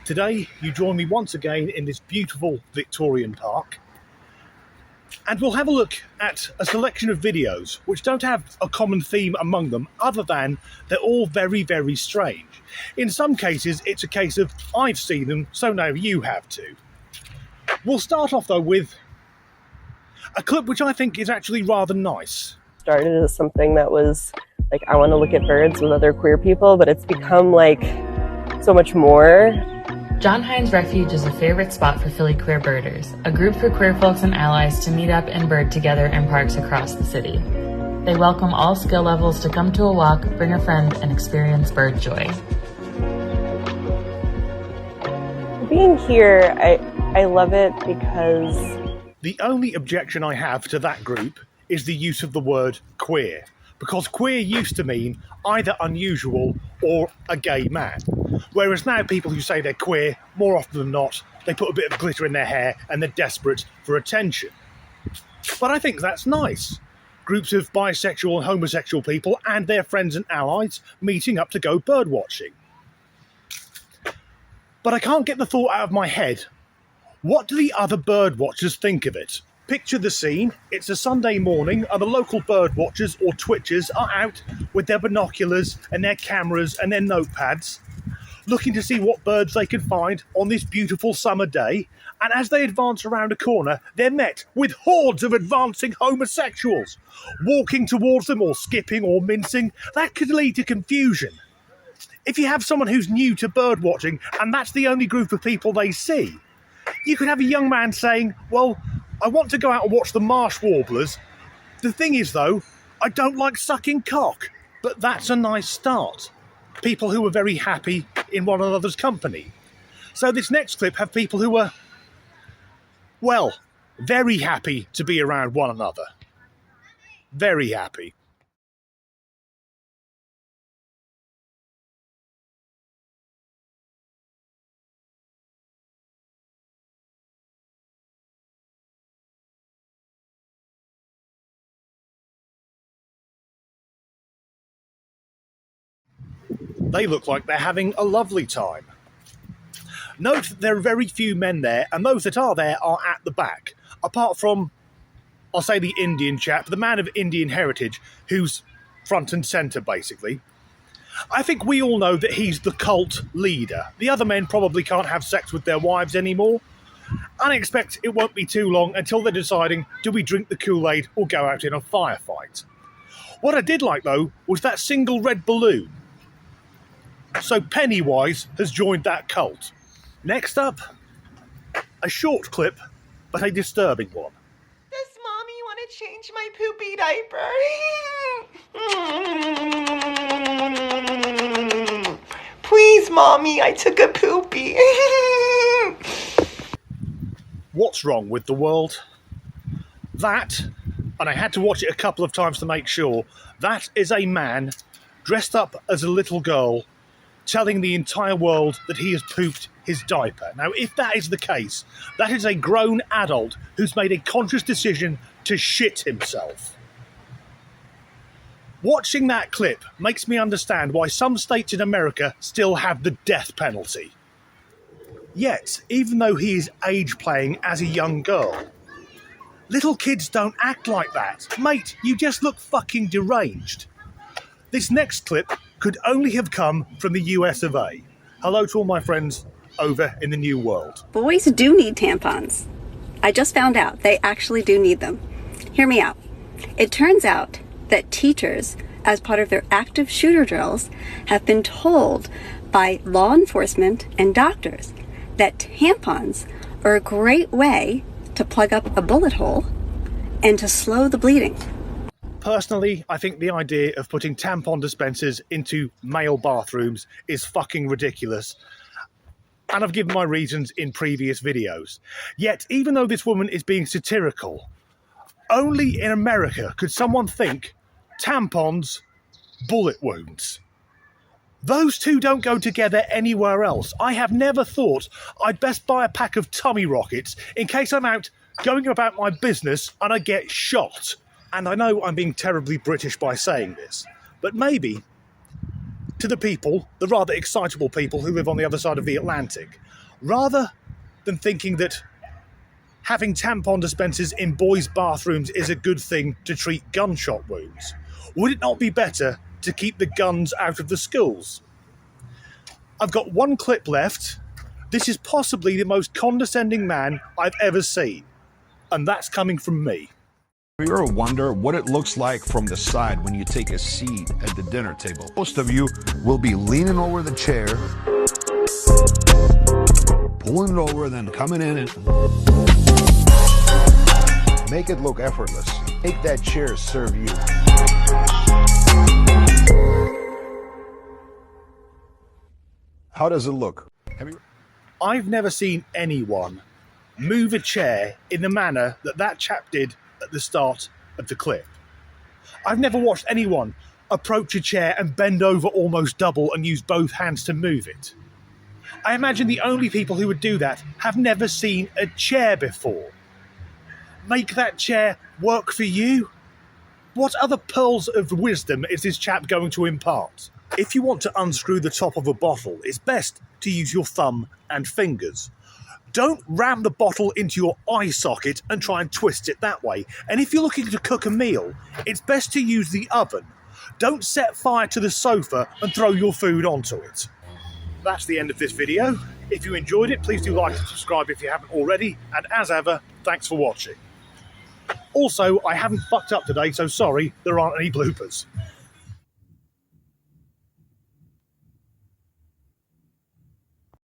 Today, you join me once again in this beautiful Victorian park, and we'll have a look at a selection of videos which don't have a common theme among them other than they're all very, very strange. In some cases, it's a case of I've seen them, so now you have too. We'll start off though with a clip which I think is actually rather nice. Started as something that was like, I want to look at birds with other queer people, but it's become like so much more. John Hines Refuge is a favorite spot for Philly queer birders, a group for queer folks and allies to meet up and bird together in parks across the city. They welcome all skill levels to come to a walk, bring a friend, and experience bird joy. Being here, I love it because... The only objection I have to that group is the use of the word queer, because queer used to mean either unusual or a gay man. Whereas now people who say they're queer, more often than not, they put a bit of glitter in their hair and they're desperate for attention. But I think that's nice. Groups of bisexual and homosexual people and their friends and allies meeting up to go bird watching. But I can't get the thought out of my head. What do the other bird watchers think of it? Picture the scene. It's a Sunday morning and the local bird watchers or twitchers are out with their binoculars and their cameras and their notepads, looking to see what birds they can find on this beautiful summer day. And as they advance around a corner, they're met with hordes of advancing homosexuals, walking towards them or skipping or mincing. That could lead to confusion. If you have someone who's new to bird watching and that's the only group of people they see, you could have a young man saying, well, I want to go out and watch the marsh warblers. The thing is, though, I don't like sucking cock. But that's a nice start. People who are very happy in one another's company. So this next clip have people who are, well, very happy to be around one another. Very happy. They look like they're having a lovely time. Note that there are very few men there, and those that are there are at the back. Apart from, I'll say the Indian chap, the man of Indian heritage, who's front and centre, basically. I think we all know that he's the cult leader. The other men probably can't have sex with their wives anymore. And I expect it won't be too long until they're deciding, do we drink the Kool-Aid or go out in a firefight? What I did like, though, was that single red balloon. So Pennywise has joined that cult. Next up, a short clip, but a disturbing one. Does Mommy want to change my poopy diaper? Please, Mommy, I took a poopy. What's wrong with the world? That, and I had to watch it a couple of times to make sure, that is a man dressed up as a little girl telling the entire world that he has pooped his diaper. Now, if that is the case, that is a grown adult who's made a conscious decision to shit himself. Watching that clip makes me understand why some states in America still have the death penalty. Yet, even though he is age-playing as a young girl, little kids don't act like that. Mate, you just look fucking deranged. This next clip could only have come from the US of A. Hello to all my friends over in the New World. Boys do need tampons. I just found out they actually do need them. Hear me out. It turns out that teachers, as part of their active shooter drills, have been told by law enforcement and doctors that tampons are a great way to plug up a bullet hole and to slow the bleeding. Personally, I think the idea of putting tampon dispensers into male bathrooms is fucking ridiculous. And I've given my reasons in previous videos. Yet, even though this woman is being satirical, only in America could someone think tampons, bullet wounds. Those two don't go together anywhere else. I have never thought I'd best buy a pack of tummy rockets in case I'm out going about my business and I get shot. And I know I'm being terribly British by saying this, but maybe to the people, the rather excitable people who live on the other side of the Atlantic, Rather than thinking that having tampon dispensers in boys' bathrooms is a good thing to treat gunshot wounds, would it not be better to keep the guns out of the schools? I've got one clip left. This is possibly the most condescending man I've ever seen, and that's coming from me. You ever wonder what it looks like from the side when you take a seat at the dinner table? Most of you will be leaning over the chair, pulling it over, then coming in and make it look effortless. Make that chair serve you. How does it look? I've never seen anyone move a chair in the manner that that chap did at the start of the clip. I've never watched anyone approach a chair and bend over almost double and use both hands to move it. I imagine the only people who would do that have never seen a chair before. Make that chair work for you? What other pearls of wisdom is this chap going to impart? If you want to unscrew the top of a bottle, it's best to use your thumb and fingers. Don't ram the bottle into your eye socket and try and twist it that way. And if you're looking to cook a meal, it's best to use the oven. Don't set fire to the sofa and throw your food onto it. That's the end of this video. If you enjoyed it, please do like and subscribe if you haven't already. And as ever, thanks for watching. Also, I haven't fucked up today, so sorry, there aren't any bloopers.